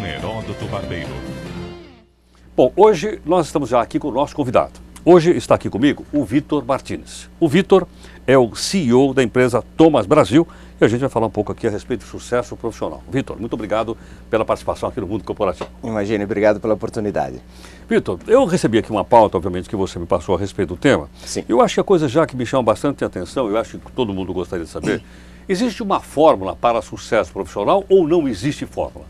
Heródoto Barbeiro. Bom, hoje nós estamos já aqui com o nosso convidado. Hoje está aqui comigo o Vitor Martins. O Vitor é o CEO da empresa Thomas Brasil e a gente vai falar um pouco aqui a respeito do sucesso profissional. Vitor, muito obrigado pela participação aqui no Mundo Corporativo. Imagine, obrigado pela oportunidade. Vitor, eu recebi aqui uma pauta, obviamente, que você me passou a respeito do tema. Sim. Eu acho que a coisa já que me chama bastante atenção, eu acho que todo mundo gostaria de saber, existe uma fórmula para sucesso profissional ou não existe fórmula?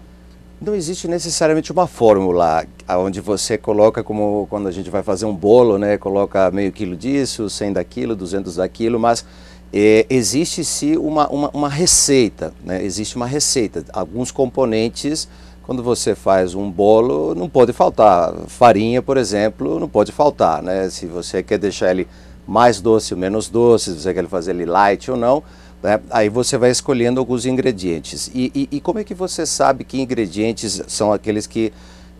Não existe necessariamente uma fórmula onde você coloca, como quando a gente vai fazer um bolo, né? Coloca meio quilo disso, 100 daquilo, 200 daquilo, mas existe sim uma receita, né? Existe uma receita. Alguns componentes, quando você faz um bolo, não pode faltar. Farinha, por exemplo, não pode faltar, né? Se você quer deixar ele mais doce ou menos doce, se você quer fazer ele light ou não, né? Aí você vai escolhendo alguns ingredientes. E como é que você sabe que ingredientes são aqueles que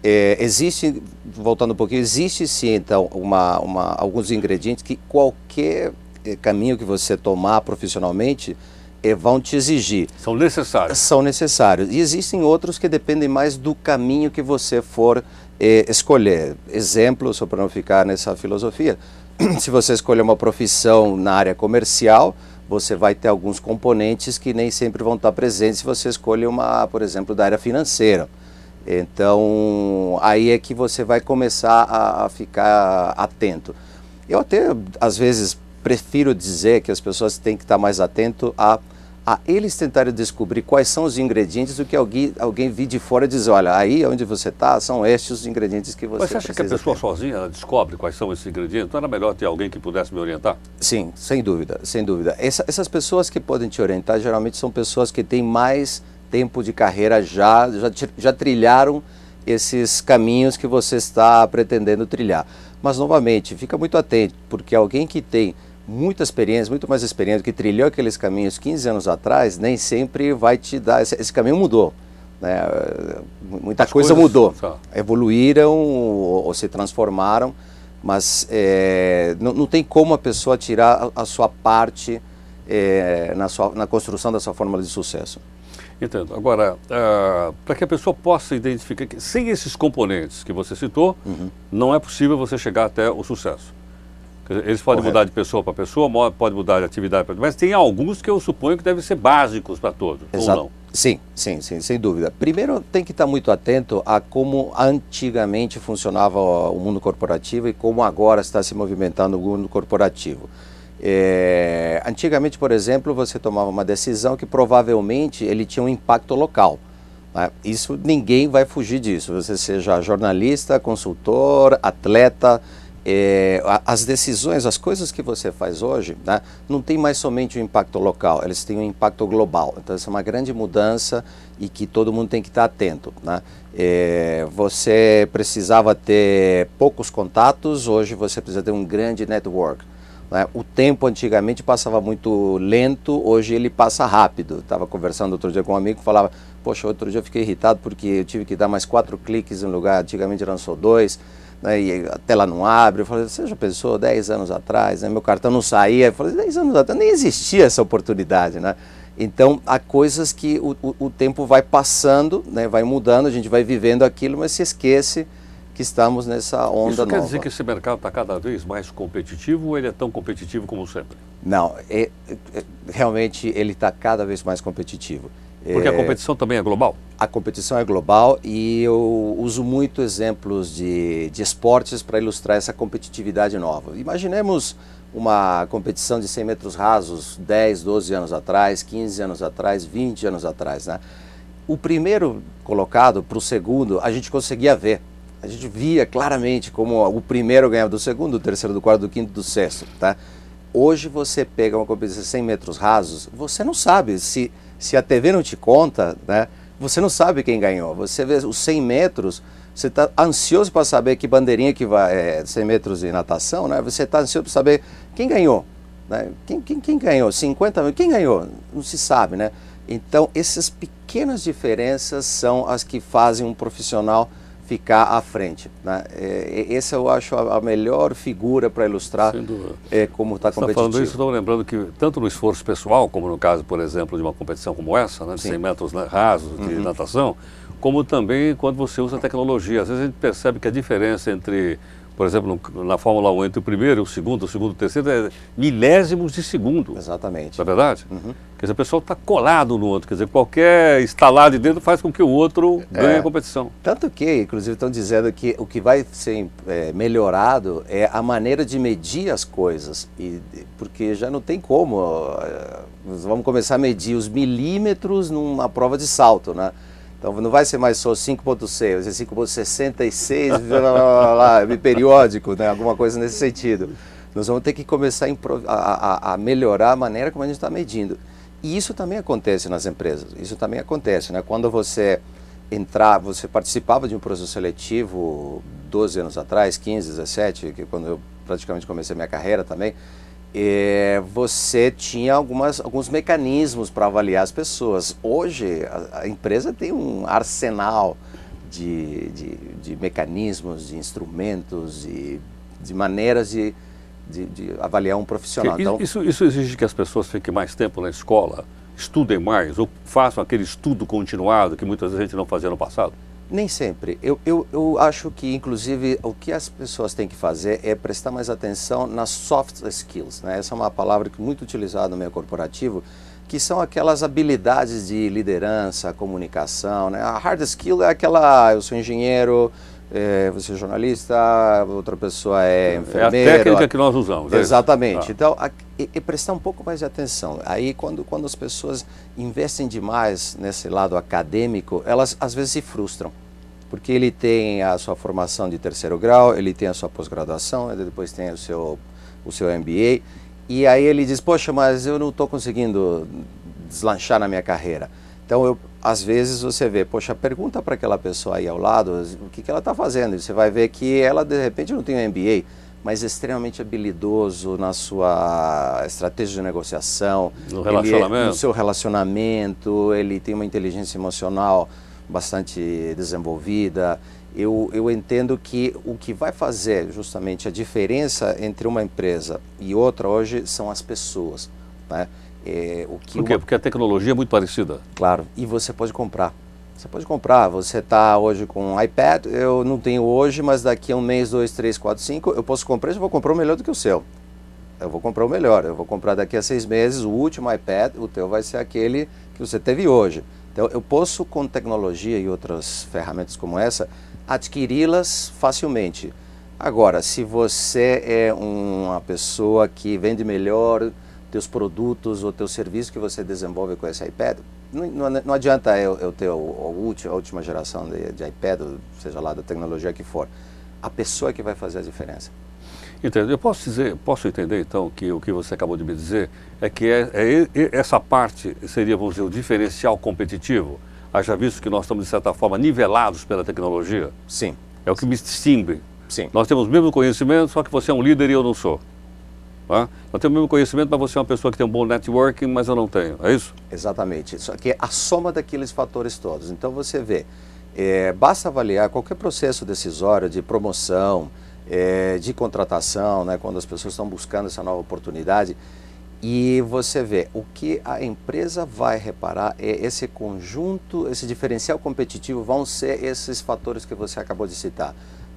existem, voltando um pouquinho, existe sim então alguns ingredientes que qualquer caminho que você tomar profissionalmente vão te exigir. São necessários. São necessários. E existem outros que dependem mais do caminho que você for escolher. Exemplo, só para não ficar nessa filosofia, se você escolher uma profissão na área comercial, você vai ter alguns componentes que nem sempre vão estar presentes se você escolhe uma, por exemplo, da área financeira. Então, aí é que você vai começar a ficar atento. Eu até, às vezes, prefiro dizer que as pessoas têm que estar mais atento a eles tentarem descobrir quais são os ingredientes do que alguém vir de fora e dizer, olha, aí onde você está, são estes os ingredientes que você precisa. Mas você acha que a pessoa sozinha ela descobre quais são esses ingredientes? Não era melhor ter alguém que pudesse me orientar? Sim, sem dúvida, sem dúvida. Essas pessoas que podem te orientar, geralmente são pessoas que têm mais tempo de carreira, já trilharam esses caminhos que você está pretendendo trilhar. Mas, novamente, fica muito atento, porque alguém que tem muita experiência, muito mais experiência, que trilhou aqueles caminhos 15 anos atrás, nem sempre vai te dar, esse caminho mudou, né? Muita coisa mudou, evoluíram ou se transformaram, mas não tem como a pessoa tirar a sua parte na construção da sua fórmula de sucesso. Entendo. Agora, para que a pessoa possa identificar que sem esses componentes que você citou, não é possível você chegar até o sucesso. Eles podem mudar de pessoa para pessoa, pode mudar de atividade para mas tem alguns que eu suponho que devem ser básicos para todos, exato. Ou não? Sim, sem dúvida. Primeiro tem que estar muito atento a como antigamente funcionava o mundo corporativo e como agora está se movimentando o mundo corporativo. Antigamente, por exemplo, você tomava uma decisão que provavelmente ele tinha um impacto local. Né? Isso ninguém vai fugir disso, você seja jornalista, consultor, atleta. As decisões, as coisas que você faz hoje, né, não tem mais somente um impacto local, eles têm um impacto global. Então, essa é uma grande mudança e que todo mundo tem que estar atento. Né? Você precisava ter poucos contatos, hoje você precisa ter um grande network. Né? O tempo antigamente passava muito lento, hoje ele passa rápido. Estava conversando outro dia com um amigo que falava, poxa, outro dia eu fiquei irritado porque eu tive que dar mais 4 cliques no lugar, antigamente eram só 2. Né, e a tela não abre. Eu falei, você já pensou 10 anos atrás, né, meu cartão não saía? Eu falei, 10 anos atrás nem existia essa oportunidade, né? Então há coisas que o tempo vai passando, né, vai mudando, a gente vai vivendo aquilo, mas se esquece que estamos nessa onda nova. Isso quer dizer que esse mercado está cada vez mais competitivo ou ele é tão competitivo como sempre? Não, realmente ele está cada vez mais competitivo. Porque a competição também é global? A competição é global e eu uso muito exemplos de esportes para ilustrar essa competitividade nova. Imaginemos uma competição de 100 metros rasos 10, 12 anos atrás, 15 anos atrás, 20 anos atrás. Né? O primeiro colocado para o segundo a gente conseguia ver. A gente via claramente como o primeiro ganhava do segundo, do terceiro, do quarto, do quinto, do sexto. Tá? Hoje você pega uma competição de 100 metros rasos, você não sabe se a TV não te conta, né, você não sabe quem ganhou. Você vê os 100 metros, você está ansioso para saber que bandeirinha que vai, 100 metros de natação, né, você está ansioso para saber quem ganhou. Né, quem ganhou? 50 mil? Quem ganhou? Não se sabe, né? Então, essas pequenas diferenças são as que fazem um profissional ficar à frente. Né? Essa eu acho a melhor figura para ilustrar como está competitivo. Você está falando isso, estou lembrando que tanto no esforço pessoal, como no caso, por exemplo, de uma competição como essa, né, de 100 metros rasos de natação, como também quando você usa tecnologia. Às vezes a gente percebe que a diferença entre, por exemplo, na Fórmula 1, entre o primeiro, o segundo, o terceiro, é milésimos de segundo. Exatamente. Não é verdade? Quer dizer, o pessoal está colado no outro. Quer dizer, qualquer estalar de dedo faz com que o outro ganhe a competição. Tanto que, inclusive, estão dizendo que o que vai ser melhorado é a maneira de medir as coisas. Porque já não tem como. Vamos começar a medir os milímetros numa prova de salto, né? Então não vai ser mais só 5.6, vai ser 5.66, periódico, né? Alguma coisa nesse sentido. Nós vamos ter que começar a melhorar a maneira como a gente está medindo. E isso também acontece nas empresas, isso também acontece, né? Quando você você participava de um processo seletivo 12 anos atrás, 15, 17, que quando eu praticamente comecei minha carreira também, você tinha alguns mecanismos para avaliar as pessoas. Hoje, a empresa tem um arsenal de mecanismos, de instrumentos, de maneiras de avaliar um profissional. Então, isso exige que as pessoas fiquem mais tempo na escola, estudem mais, ou façam aquele estudo continuado que muitas vezes a gente não fazia no passado? Nem sempre. Eu acho que, inclusive, o que as pessoas têm que fazer é prestar mais atenção nas soft skills, né? Essa é uma palavra muito utilizada no meio corporativo, que são aquelas habilidades de liderança, comunicação, né? A hard skill é aquela, eu sou engenheiro, você é jornalista, outra pessoa é enfermeiro. É a técnica que nós usamos. Exatamente. Então, prestar um pouco mais de atenção. Aí, quando as pessoas investem demais nesse lado acadêmico, elas às vezes se frustram. Porque ele tem a sua formação de terceiro grau, ele tem a sua pós-graduação, ele depois tem o seu MBA, e aí ele diz, poxa, mas eu não estou conseguindo deslanchar na minha carreira. Então, às vezes você vê, poxa, pergunta para aquela pessoa aí ao lado o que ela está fazendo. E você vai ver que ela, de repente, não tem um MBA, mas é extremamente habilidoso na sua estratégia de negociação. No seu relacionamento, ele tem uma inteligência emocional bastante desenvolvida. Eu entendo que o que vai fazer justamente a diferença entre uma empresa e outra hoje são as pessoas, né? Por quê? Porque a tecnologia é muito parecida. Claro, e você pode comprar. Você pode comprar, você está hoje com um iPad, eu não tenho hoje, mas daqui a um mês, 2, 3, 4, 5, eu posso comprar, eu vou comprar o melhor do que o seu. Eu vou comprar o melhor, eu vou comprar daqui a 6 meses o último iPad, o teu vai ser aquele que você teve hoje. Então eu posso, com tecnologia e outras ferramentas como essa, adquiri-las facilmente. Agora, se você é uma pessoa que vende melhor teus produtos ou teu serviço que você desenvolve com esse iPad, não adianta eu ter a última geração de iPad, seja lá da tecnologia que for. A pessoa que vai fazer a diferença. Entendo. Eu posso entender então que o que você acabou de me dizer é que essa parte seria, vamos dizer, o diferencial competitivo, haja visto que nós estamos, de certa forma, nivelados pela tecnologia? Sim. É o que me distingue. Sim. Nós temos o mesmo conhecimento, só que você é um líder e eu não sou. Nós temos o mesmo conhecimento, mas você é uma pessoa que tem um bom networking, mas eu não tenho. É isso? Exatamente. Só que é a soma daqueles fatores todos. Então você vê, basta avaliar qualquer processo decisório de promoção, de contratação, né, quando as pessoas estão buscando essa nova oportunidade, e você vê, o que a empresa vai reparar é esse conjunto, esse diferencial competitivo vão ser esses fatores que você acabou de citar.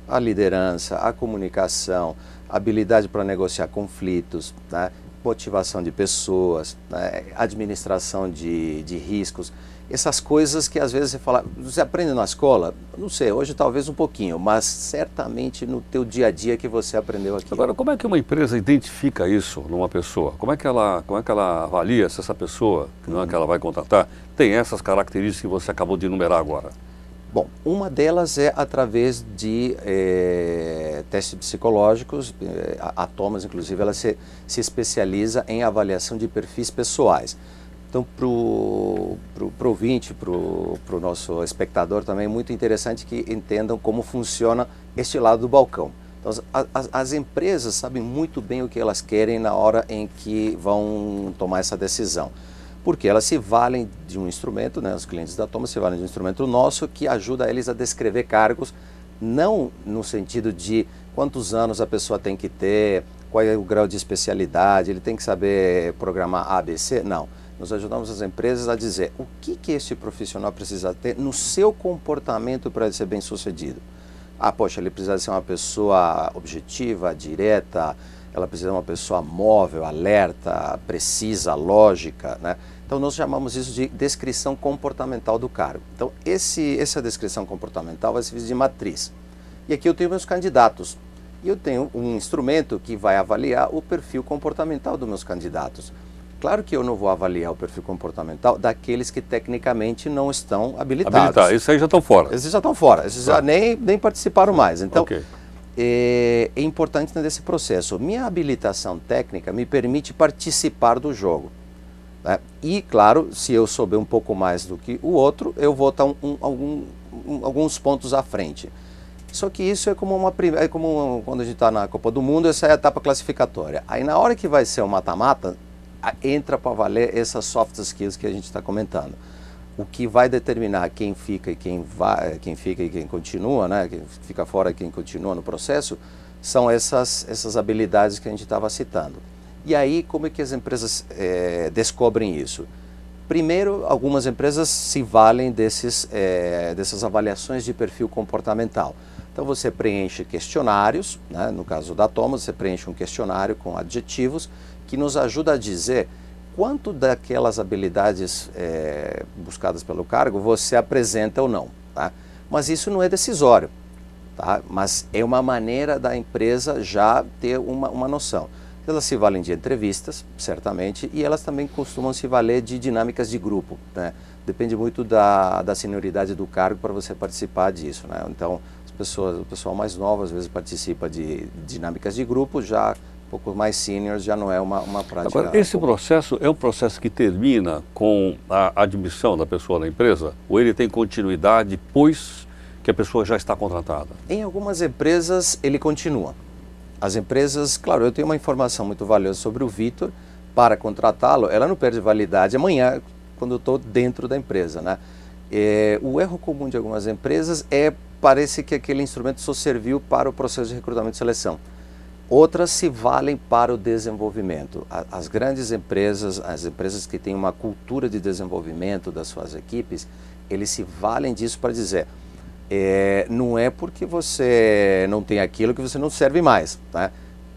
A liderança, a comunicação, a habilidade para negociar conflitos, né, motivação de pessoas, né, administração de riscos. Essas coisas que às vezes você aprende na escola, não sei, hoje talvez um pouquinho, mas certamente no teu dia a dia que você aprendeu aqui. Agora, como é que uma empresa identifica isso numa pessoa? Como é que ela avalia se essa pessoa, que não é que ela vai contratar, tem essas características que você acabou de enumerar agora? Bom, uma delas é através de testes psicológicos. A Thomas, inclusive, ela se especializa em avaliação de perfis pessoais. Então, para o ouvinte, para o nosso espectador também, é muito interessante que entendam como funciona este lado do balcão. Então, as empresas sabem muito bem o que elas querem na hora em que vão tomar essa decisão. Porque elas se valem de um instrumento, né, os clientes da Thomas se valem de um instrumento nosso que ajuda eles a descrever cargos, não no sentido de quantos anos a pessoa tem que ter, qual é o grau de especialidade, ele tem que saber programar ABC, não. Nós ajudamos as empresas a dizer o que esse profissional precisa ter no seu comportamento para ele ser bem sucedido. Ah, poxa, ele precisa ser uma pessoa objetiva, direta, ela precisa ser uma pessoa móvel, alerta, precisa, lógica, né? Então nós chamamos isso de descrição comportamental do cargo. Então essa descrição comportamental vai servir de matriz. E aqui eu tenho meus candidatos. E eu tenho um instrumento que vai avaliar o perfil comportamental dos meus candidatos. Claro que eu não vou avaliar o perfil comportamental daqueles que tecnicamente não estão habilitados. Esses aí já estão fora. Esses já estão fora, esses já nem participaram mais. Então, okay. é importante entender esse processo. Minha habilitação técnica me permite participar do jogo, né? E, claro, se eu souber um pouco mais do que o outro, eu vou estar alguns pontos à frente. Só que isso é como quando a gente está na Copa do Mundo, essa é a etapa classificatória. Aí na hora que vai ser o mata-mata, entra para valer essas soft skills que a gente está comentando. O que vai determinar quem fica e quem continua, né? Quem fica fora e quem continua no processo, são essas habilidades que a gente estava citando. E aí, como é que as empresas descobrem isso? Primeiro, algumas empresas se valem dessas avaliações de perfil comportamental. Então você preenche questionários, né? No caso da Thomas, você preenche um questionário com adjetivos que nos ajuda a dizer quanto daquelas habilidades buscadas pelo cargo você apresenta ou não, tá? Mas isso não é decisório, tá? Mas é uma maneira da empresa já ter uma noção. Elas se valem de entrevistas, certamente, e elas também costumam se valer de dinâmicas de grupo, né? Depende muito da senioridade do cargo para você participar disso, né? Então, o pessoal mais novo às vezes participa de dinâmicas de grupo, já um pouco mais seniors já não é uma prática. Agora, esse processo é um processo que termina com a admissão da pessoa na empresa, ou ele tem continuidade depois que a pessoa já está contratada? Em algumas empresas ele continua. As empresas, claro, eu tenho uma informação muito valiosa sobre o Vitor, para contratá-lo, ela não perde validade amanhã, quando eu estou dentro da empresa, né? O erro comum de algumas empresas parece que aquele instrumento só serviu para o processo de recrutamento e seleção. Outras se valem para o desenvolvimento. As grandes empresas, as empresas que têm uma cultura de desenvolvimento das suas equipes, eles se valem disso para dizer, não é porque você não tem aquilo que você não serve mais, né?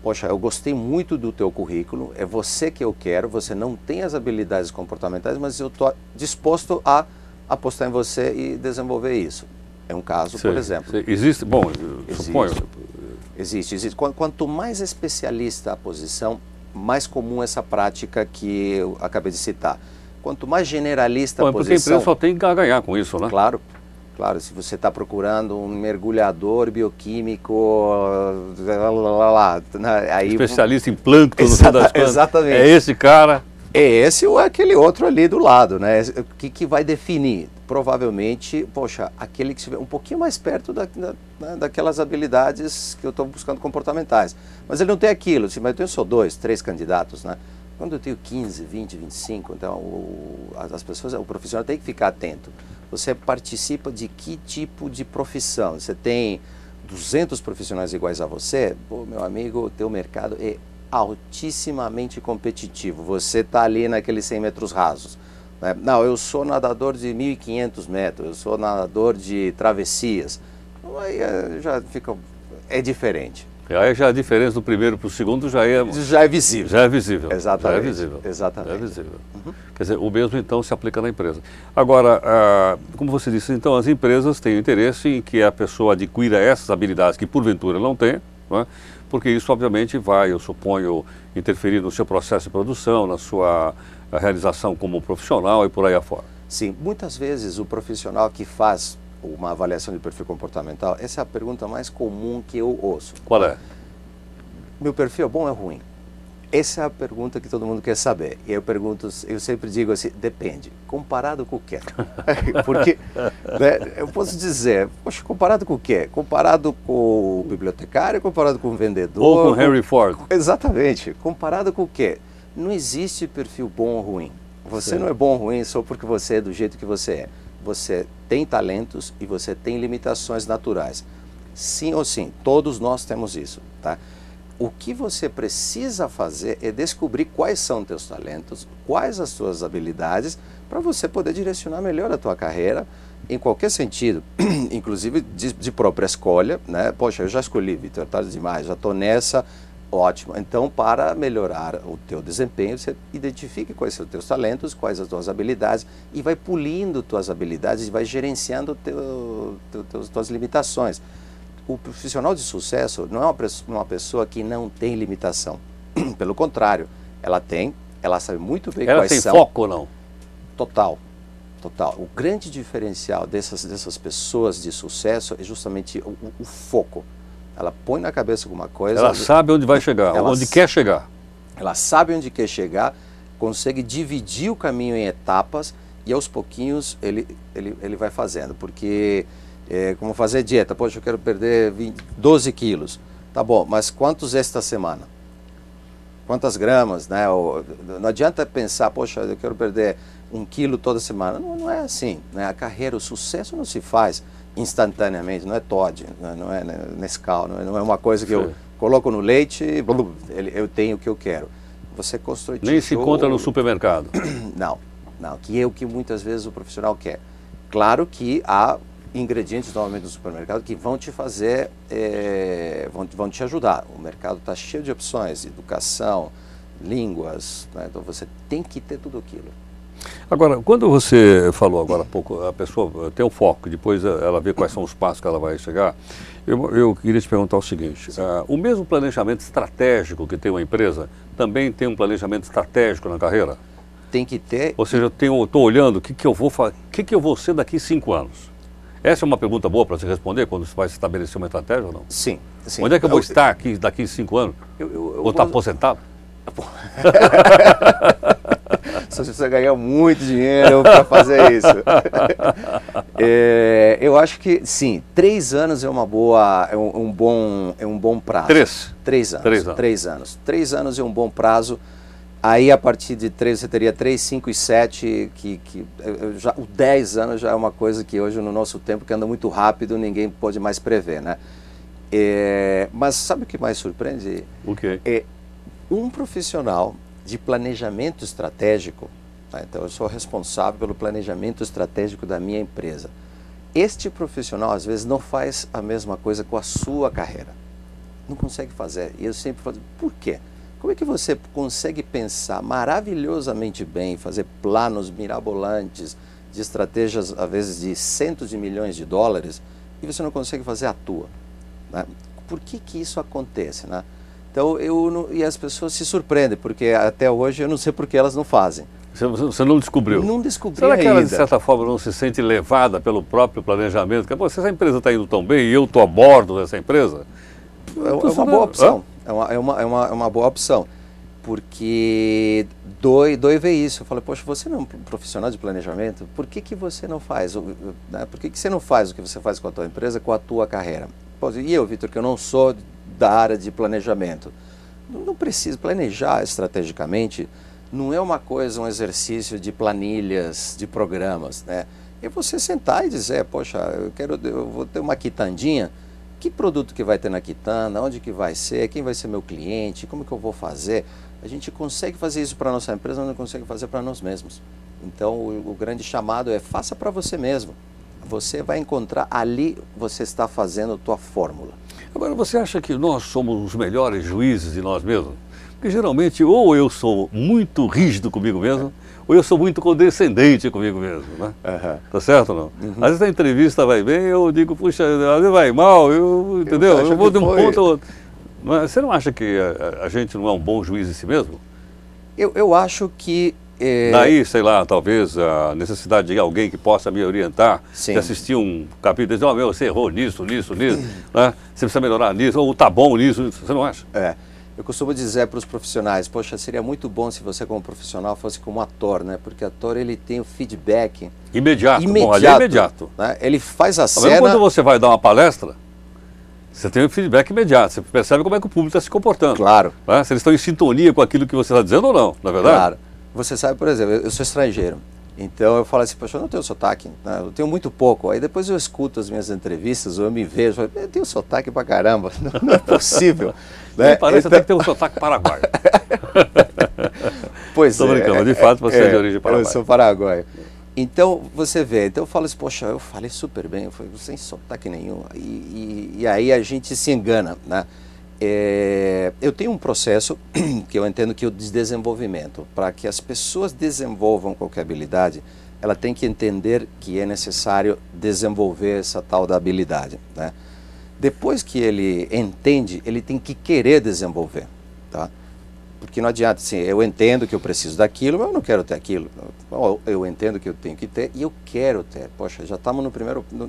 Poxa, eu gostei muito do teu currículo, é você que eu quero, você não tem as habilidades comportamentais, mas eu estou disposto a apostar em você e desenvolver isso. É um caso, por exemplo. Existe, bom, suponho. Existe. Quanto mais especialista a posição, mais comum essa prática que eu acabei de citar. Quanto mais generalista a posição... Porque a empresa só tem que ganhar com isso, né? Claro. Claro, se você está procurando um mergulhador bioquímico, aí... especialista em plâncton, no fim das contas. Exatamente. É esse cara... É esse ou é aquele outro ali do lado, né? O que vai definir? Provavelmente, poxa, aquele que estiver um pouquinho mais perto daquelas habilidades que eu estou buscando comportamentais. Mas ele não tem aquilo, mas eu tenho só 2, 3 candidatos, né? Quando eu tenho 15, 20, 25, então o profissional tem que ficar atento. Você participa de que tipo de profissão? Você tem 200 profissionais iguais a você? Pô, meu amigo, o teu mercado é altissimamente competitivo. Você está ali naqueles 100 metros rasos, né? Não, eu sou nadador de 1.500 metros, eu sou nadador de travessias. Aí já fica... é diferente. Aí já a diferença do primeiro para o segundo já é visível. Já é visível. Exatamente. Já é visível. Exatamente. Já é visível. Uhum. Quer dizer, o mesmo então se aplica na empresa. Agora, como você disse, então as empresas têm interesse em que a pessoa adquira essas habilidades que porventura não tem, não é? Porque isso obviamente vai, eu suponho, interferir no seu processo de produção, na sua realização como profissional e por aí afora. Sim, muitas vezes o profissional que faz uma avaliação de perfil comportamental, essa é a pergunta mais comum que eu ouço. Qual é? Meu perfil é bom ou é ruim? Essa é a pergunta que todo mundo quer saber. E eu sempre digo assim, depende. Comparado com o quê? Porque, né, eu posso dizer, poxa, comparado com o quê? Comparado com o bibliotecário, comparado com o vendedor... Ou com Henry Ford. Exatamente. Comparado com o quê? Não existe perfil bom ou ruim. Você não é bom ou ruim só porque você é do jeito que você é. Você tem talentos e você tem limitações naturais. Sim ou sim, todos nós temos isso, tá? O que você precisa fazer é descobrir quais são teus talentos, quais as suas habilidades, para você poder direcionar melhor a tua carreira em qualquer sentido, inclusive de própria escolha, né? Poxa, eu já escolhi, Vitor, tarde demais, já estou nessa, ótimo. Então, para melhorar o teu desempenho, você identifique quais são os teus talentos, quais as tuas habilidades e vai pulindo tuas habilidades e vai gerenciando tuas limitações. O profissional de sucesso não é uma pessoa que não tem limitação. Pelo contrário, ela sabe muito bem quais são. Ela tem foco ou não? Total. Total. O grande diferencial dessas pessoas de sucesso é justamente o foco. Ela põe na cabeça alguma coisa. Ela sabe onde vai chegar, onde quer chegar. Ela sabe onde quer chegar, consegue dividir o caminho em etapas e aos pouquinhos ele vai fazendo. Porque como fazer dieta, poxa, eu quero perder 12 quilos. Tá bom, mas quantos esta semana? Quantas gramas, né? Não adianta pensar, poxa, eu quero perder 1 quilo toda semana. Não é assim, né? A carreira, o sucesso não se faz instantaneamente, não é Todd, não é Nescau, não é uma coisa que eu coloco no leite e eu tenho o que eu quero. Você constrói Nem se encontra no supermercado. Não, que é o que muitas vezes o profissional quer. Claro que há ingredientes novamente no supermercado que vão te fazer, vão te ajudar. O mercado está cheio de opções, educação, línguas, né? Então você tem que ter tudo aquilo. Agora, quando você falou agora há pouco, a pessoa tem um foco, depois ela vê quais são os passos que ela vai chegar, eu queria te perguntar o seguinte, o mesmo planejamento estratégico que tem uma empresa, também tem um planejamento estratégico na carreira? Tem que ter. Ou seja, eu estou olhando o que eu vou ser daqui 5 anos. Essa é uma pergunta boa para você responder quando você vai estabelecer uma estratégia ou não? Sim. Onde é que eu vou estar aqui daqui 5 anos? Vou estar aposentado? Você precisa ganhar muito dinheiro para fazer isso. Eu acho que sim, 3 anos é uma boa, é um bom prazo. 3 anos. 3 anos. 3 anos é um bom prazo. Aí a partir de 3 você teria 3, 5 e 7, o 10 anos já é uma coisa que hoje no nosso tempo que anda muito rápido, ninguém pode mais prever, né? Mas sabe o que mais surpreende? O quê? Um profissional de planejamento estratégico, tá? Então eu sou responsável pelo planejamento estratégico da minha empresa. Este profissional às vezes não faz a mesma coisa com a sua carreira. Não consegue fazer. E eu sempre falo, por quê? Como é que você consegue pensar maravilhosamente bem, fazer planos mirabolantes de estratégias, às vezes, de centos de milhões de dólares, e você não consegue fazer a tua? Né? Por que isso acontece? Né? Então, e as pessoas se surpreendem, porque até hoje eu não sei por que elas não fazem. Você não descobriu? Não descobri Será que ela, ainda. de certa forma, não se sente levada pelo próprio planejamento? Porque, se essa empresa está indo tão bem e eu estou a bordo dessa empresa... É uma boa opção. É uma boa opção, porque dói ver isso. Eu falo, poxa, você não é um profissional de planejamento, por que você não faz? Né? Por que você não faz o que você faz com a tua empresa, com a tua carreira? E eu, Vitor, que eu não sou da área de planejamento, não preciso planejar estrategicamente, não é uma coisa, um exercício de planilhas, de programas, né? É você sentar e dizer, poxa, eu vou ter uma quitandinha. Que produto que vai ter na quitanda, onde que vai ser, quem vai ser meu cliente, como que eu vou fazer? A gente consegue fazer isso para a nossa empresa, mas não consegue fazer para nós mesmos. Então, o grande chamado é faça para você mesmo. Você vai encontrar ali, você está fazendo a tua fórmula. Agora, você acha que nós somos os melhores juízes de nós mesmos? Porque geralmente, ou eu sou muito rígido comigo mesmo, ou eu sou muito condescendente comigo mesmo, né? Tá certo ou não? Às vezes a entrevista vai bem, eu digo, puxa, às vezes vai mal, entendeu? Eu vou de um ponto a outro. Mas você não acha que a gente não é um bom juiz de si mesmo? Eu acho que... Daí, sei lá, talvez a necessidade de alguém que possa me orientar, de assistir um capítulo e dizer, você errou nisso, né? Você precisa melhorar nisso, ou tá bom nisso, você não acha? Eu costumo dizer para os profissionais, poxa, seria muito bom se você como profissional fosse como ator, né? Porque ator, ele tem o feedback... Imediato. Bom, ali é imediato. Né? Ele faz a cena... Mesmo quando você vai dar uma palestra, você tem um feedback imediato, você percebe como é que o público está se comportando. Claro. Né? Se eles estão em sintonia com aquilo que você está dizendo ou não, na verdade? Claro. Você sabe, por exemplo, eu sou estrangeiro. Então eu falo assim, poxa, eu não tenho sotaque, né? Eu tenho muito pouco. Aí depois eu escuto as minhas entrevistas, ou eu me vejo, eu tenho sotaque pra caramba, não é possível. Né? Parece até que tem um sotaque paraguaio. Pois Tô brincando, de fato você é de origem paraguaia. Eu sou paraguaio. Então, você vê, então eu falo assim, poxa, eu falei super bem, eu falei, sem sotaque nenhum. E aí a gente se engana, né? Eu tenho um processo que eu entendo que é o de desenvolvimento. Para que as pessoas desenvolvam qualquer habilidade, ela tem que entender que é necessário desenvolver essa tal da habilidade, né? Depois que ele entende, ele tem que querer desenvolver, tá? Porque não adianta, assim, eu entendo que eu preciso daquilo, mas eu não quero ter aquilo. Eu entendo que eu tenho que ter e eu quero ter. Poxa, já estamos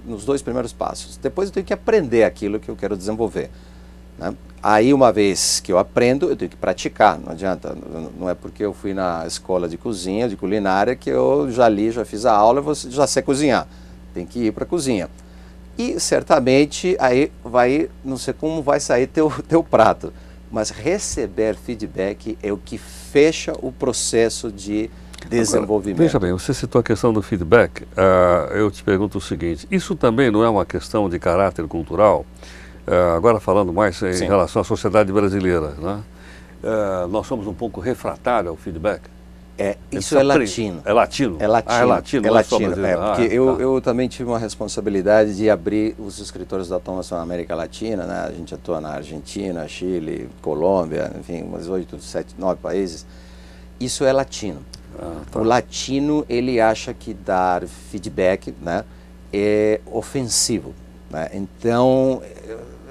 nos 2 primeiros passos. Depois eu tenho que aprender aquilo que eu quero desenvolver, né? Aí, uma vez que eu aprendo, eu tenho que praticar. Não adianta, não é porque eu fui na escola de cozinha, de culinária, que eu já li, já fiz a aula, e já sei cozinhar. Tem que ir para a cozinha. E certamente aí não sei como vai sair teu prato, mas receber feedback é o que fecha o processo de desenvolvimento. Agora, veja bem, você citou a questão do feedback, eu te pergunto o seguinte, isso também não é uma questão de caráter cultural? Agora falando mais em relação à sociedade brasileira, né? Nós somos um pouco refratários ao feedback? Isso é latino. É latino? É latino. É latino, é não latino. É porque eu também tive uma responsabilidade de abrir os escritórios da Thomson na América Latina, né? A gente atua na Argentina, Chile, Colômbia, enfim, umas 8, 7, 9 países. Isso é latino. Tá. O latino, ele acha que dar feedback, né, é ofensivo, né? Então,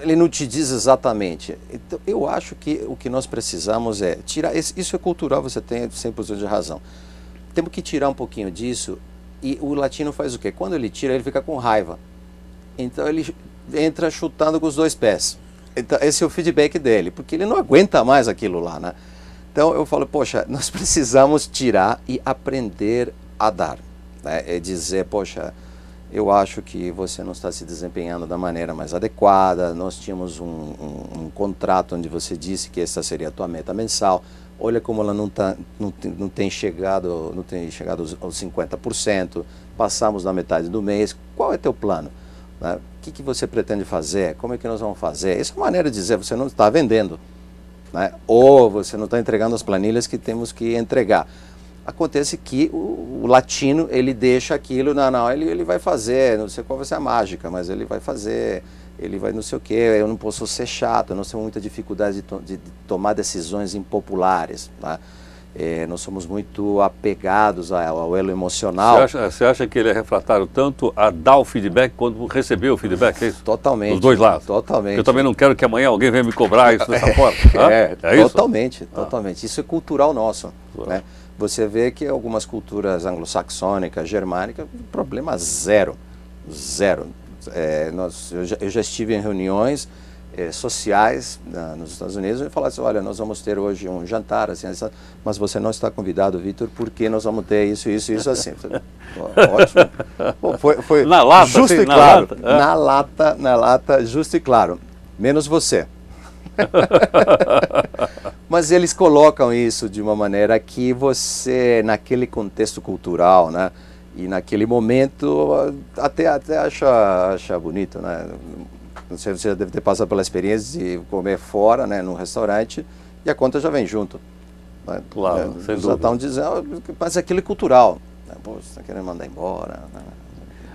ele não te diz exatamente. Então, eu acho que o que nós precisamos é tirar, isso é cultural, você tem 100% de razão. Temos que tirar um pouquinho disso, e o latino faz o quê? Quando ele tira, ele fica com raiva. Então ele entra chutando com os 2 pés. Então esse é o feedback dele, porque ele não aguenta mais aquilo lá, né? Então eu falo, poxa, nós precisamos tirar e aprender a dar, né? É dizer, poxa, eu acho que você não está se desempenhando da maneira mais adequada. Nós tínhamos um contrato onde você disse que essa seria a tua meta mensal. Olha como ela não tem chegado aos 50%. Passamos na metade do mês. Qual é teu plano? Né? O que você pretende fazer? Como é que nós vamos fazer? Essa é uma maneira de dizer, você não está vendendo, né? Ou você não está entregando as planilhas que temos que entregar. Acontece que o latino, ele deixa aquilo, ele vai fazer, não sei qual vai ser a mágica, mas ele vai fazer, ele vai não sei o que, eu não posso ser chato, nós temos muita dificuldade de tomar decisões impopulares, né? Nós somos muito apegados ao elo emocional. Você acha que ele é refratário tanto a dar o feedback quanto receber o feedback, é isso? Totalmente. Dos 2 lados? Totalmente. Eu também não quero que amanhã alguém venha me cobrar isso dessa forma. É isso? Totalmente. Isso é cultural nosso, né? Você vê que algumas culturas anglo-saxônicas, germânicas, problema zero. Eu já estive em reuniões sociais nos Estados Unidos e falaram assim, olha, nós vamos ter hoje um jantar, assim, mas você não está convidado, Vitor, porque nós vamos ter isso, assim. Ótimo. Bom, foi na lata, justo assim, e claro. Na lata, justo e claro. Menos você. Mas eles colocam isso de uma maneira que você, naquele contexto cultural, né, e naquele momento, até acha bonito, né? Não sei, você já deve ter passado pela experiência de comer fora, né, num restaurante, e a conta já vem junto, né? Claro, sem já estão dizendo, mas aquilo é cultural, né? Pô, você está querendo mandar embora, né?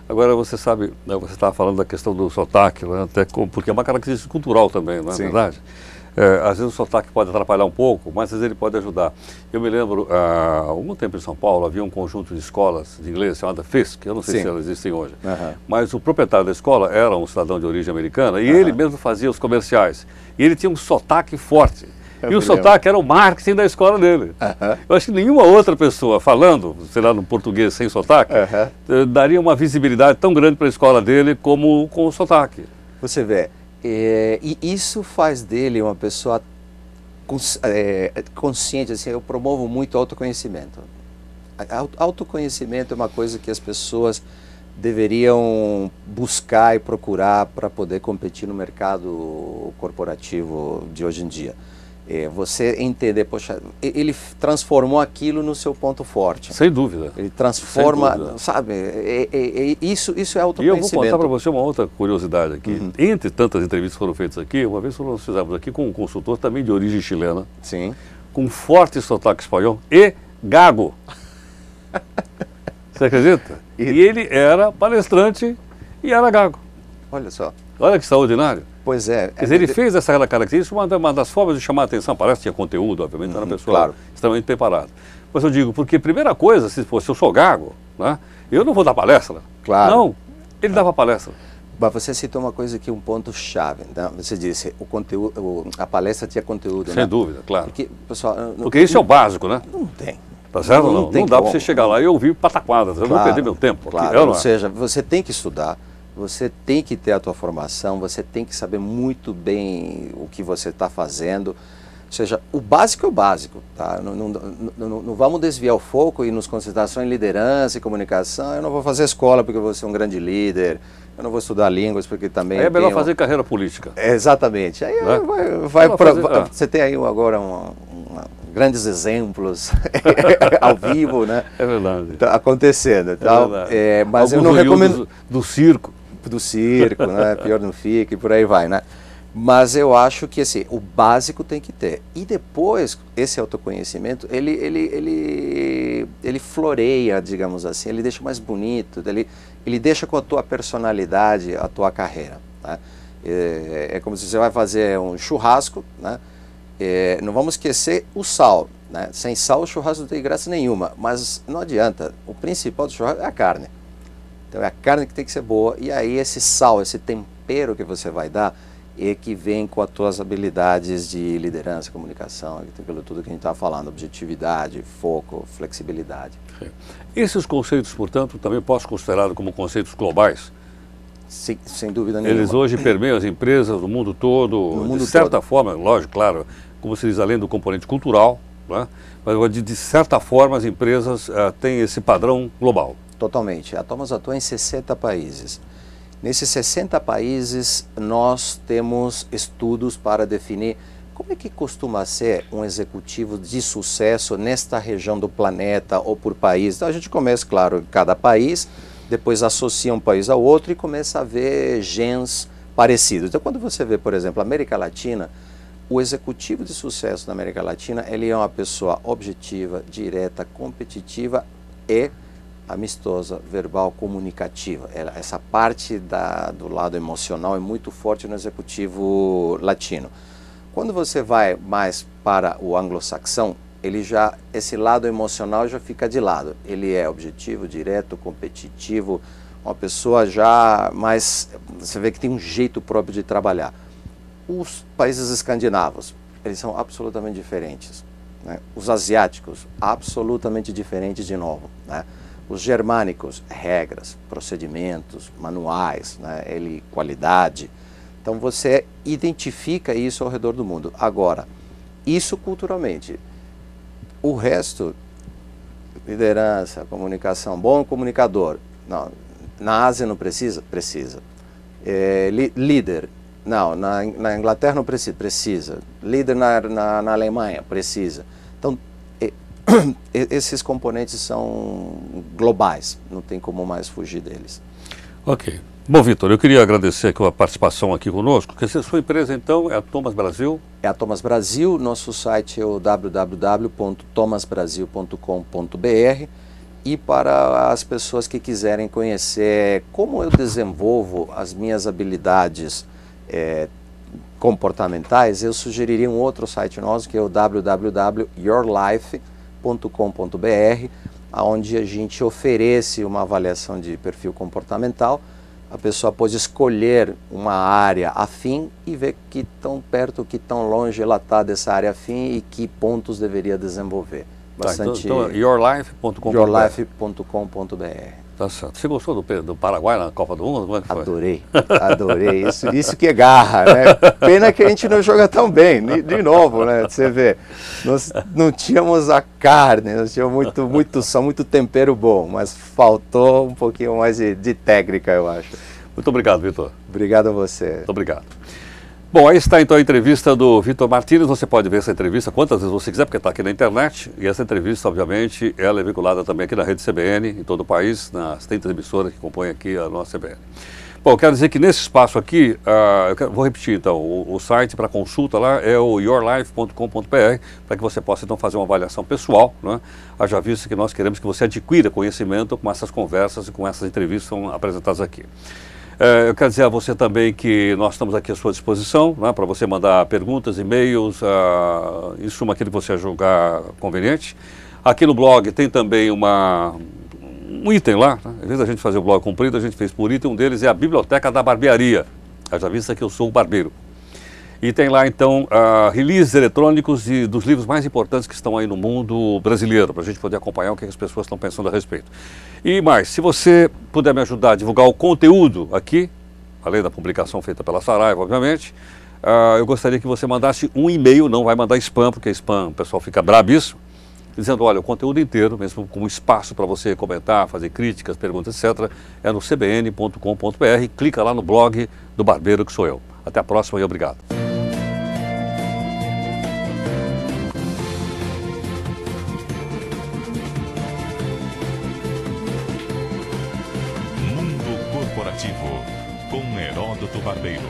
Agora, você sabe, né, você estava falando da questão do sotaque, né, porque é uma característica cultural também, não é verdade? Às vezes o sotaque pode atrapalhar um pouco, mas às vezes ele pode ajudar. Eu me lembro, há algum tempo em São Paulo, havia um conjunto de escolas de inglês chamada FISC, eu não sei se elas existem hoje, mas o proprietário da escola era um cidadão de origem americana e ele mesmo fazia os comerciais. E ele tinha um sotaque forte. E o sotaque era o marketing da escola dele. Eu acho que nenhuma outra pessoa falando, sei lá, no português sem sotaque, daria uma visibilidade tão grande para a escola dele como com o sotaque. Você vê, e isso faz dele uma pessoa consciente, assim, eu promovo muito autoconhecimento. Autoconhecimento é uma coisa que as pessoas deveriam buscar e procurar para poder competir no mercado corporativo de hoje em dia. Você entender, poxa, ele transformou aquilo no seu ponto forte. Sem dúvida. Ele transforma, sabe, isso é autoconhecimento. E eu vou contar para você uma outra curiosidade aqui. Entre tantas entrevistas que foram feitas aqui, uma vez nós fizemos aqui com um consultor também de origem chilena, sim, com forte sotaque espanhol e gago. Você acredita? E ele era palestrante e era gago. Olha só. Olha que extraordinário. Pois é. Quer dizer, ele fez essa característica, uma das formas de chamar a atenção, parece que tinha conteúdo, obviamente, era uma pessoa extremamente preparada. Mas eu digo, porque primeira coisa, se eu sou gago, né, eu não vou dar palestra. Claro. Não, ele dava palestra. Mas você citou uma coisa aqui, um ponto-chave. Né? Você disse, o conteúdo, a palestra tinha conteúdo, sem dúvida, claro. Porque, pessoal, porque isso é o básico, né? Não tem. Tá certo? Não dá para você chegar lá e ouvir pataquadas, eu vou perder meu tempo. Claro, ou seja, você tem que estudar, você tem que ter a tua formação, você tem que saber muito bem o que você está fazendo. Ou seja, o básico é o básico, tá? Não vamos desviar o foco e nos concentrar só em liderança e comunicação. Eu não vou fazer escola porque eu vou ser um grande líder, eu não vou estudar línguas porque também... Aí é melhor fazer carreira política. Exatamente. Aí né? Você tem aí agora grandes exemplos ao vivo, né? É verdade. Tá acontecendo. Então, mas eu não recomendo... Do circo. Do circo, né? Pior não fica e por aí vai, né? Mas eu acho que assim, o básico tem que ter. E depois, esse autoconhecimento, ele floreia, digamos assim, ele deixa mais bonito, ele deixa com a tua personalidade a tua carreira. Né? É como se você vai fazer um churrasco, né? Não vamos esquecer o sal. Né? Sem sal o churrasco não tem graça nenhuma, mas não adianta, o principal do churrasco é a carne. Então é a carne que tem que ser boa, e aí esse sal, esse tempero que você vai dar, é que vem com as tuas habilidades de liderança, comunicação, aquilo tudo que a gente estava falando, objetividade, foco, flexibilidade. Esses conceitos, portanto, também posso considerar como conceitos globais? Sim, sem dúvida nenhuma. Eles hoje permeiam as empresas do mundo todo, de certa forma, lógico, claro, como se diz, além do componente cultural, né? Mas de certa forma as empresas têm esse padrão global. Totalmente. A Thomas atua em 60 países. Nesses 60 países, nós temos estudos para definir como é que costuma ser um executivo de sucesso nesta região do planeta ou por país. Então a gente começa, claro, em cada país, depois associa um país ao outro e começa a ver genes parecidos. Então quando você vê, por exemplo, a América Latina, o executivo de sucesso na América Latina, ele é uma pessoa objetiva, direta, competitiva e amistosa, verbal, comunicativa. Essa parte do lado emocional é muito forte no executivo latino. Quando você vai mais para o anglo-saxão, esse lado emocional já fica de lado. Ele é objetivo, direto, competitivo, uma pessoa já mais... Você vê que tem um jeito próprio de trabalhar. Os países escandinavos, eles são absolutamente diferentes. Né? Os asiáticos, absolutamente diferentes de novo. Né? Os germânicos, regras, procedimentos, manuais, né? Qualidade. Então você identifica isso ao redor do mundo. Agora, isso culturalmente. O resto, liderança, comunicação, bom comunicador. Não, na Ásia não precisa? Precisa. Líder. Não, na Inglaterra não precisa. Líder na Alemanha? Precisa. Então, esses componentes são globais, não tem como mais fugir deles. Ok. Bom, Vitor, eu queria agradecer a participação aqui conosco. A sua empresa, então, é a Thomas Brasil? É a Thomas Brasil, nosso site é o www.thomasbrasil.com.br, e para as pessoas que quiserem conhecer como eu desenvolvo as minhas habilidades comportamentais, eu sugeriria um outro site nosso, que é o www.yourlife.com.br, onde a gente oferece uma avaliação de perfil comportamental. A pessoa pode escolher uma área afim e ver que tão perto, que tão longe ela está dessa área afim e que pontos deveria desenvolver. Bastante... Então, yourlife.com.br. yourlife.com.br. Tá certo. Você gostou do Paraguai na Copa do Mundo? Como é que foi? Adorei, adorei. Isso que é garra, né? Pena que a gente não joga tão bem, de novo, né? Você vê, nós não tínhamos a carne, nós tínhamos muito tempero bom, mas faltou um pouquinho mais de técnica, eu acho. Muito obrigado, Vitor. Obrigado a você. Muito obrigado. Bom, aí está então a entrevista do Vitor Martins. Você pode ver essa entrevista quantas vezes você quiser, porque está aqui na internet. E essa entrevista, obviamente, ela é vinculada também aqui na rede CBN, em todo o país, nas 30 emissoras que compõem aqui a nossa CBN. Bom, eu quero dizer que nesse espaço aqui, vou repetir então, o site para consulta lá é o yourlife.com.br, para que você possa então fazer uma avaliação pessoal, né? Haja visto que nós queremos que você adquira conhecimento com essas conversas e com essas entrevistas que são apresentadas aqui. Eu quero dizer a você também que nós estamos aqui à sua disposição, né, para você mandar perguntas, e-mails, em suma, aquilo que você julgar conveniente. Aqui no blog tem também um item lá, né? Às vezes a gente fazia o blog comprido, a gente fez por item, um deles é a Biblioteca da Barbearia. Já visto que eu sou o barbeiro. E tem lá então releases eletrônicos dos livros mais importantes que estão aí no mundo brasileiro, para a gente poder acompanhar o que as pessoas estão pensando a respeito. E mais, se você puder me ajudar a divulgar o conteúdo aqui, além da publicação feita pela Saraiva, obviamente, eu gostaria que você mandasse um e-mail, não vai mandar spam, porque spam o pessoal fica brabíssimo, dizendo, olha, o conteúdo inteiro, mesmo com espaço para você comentar, fazer críticas, perguntas, etc., é no cbn.com.br, clica lá no blog do barbeiro que sou eu. Até a próxima e obrigado. Mundo Corporativo, com Heródoto Barbeiro.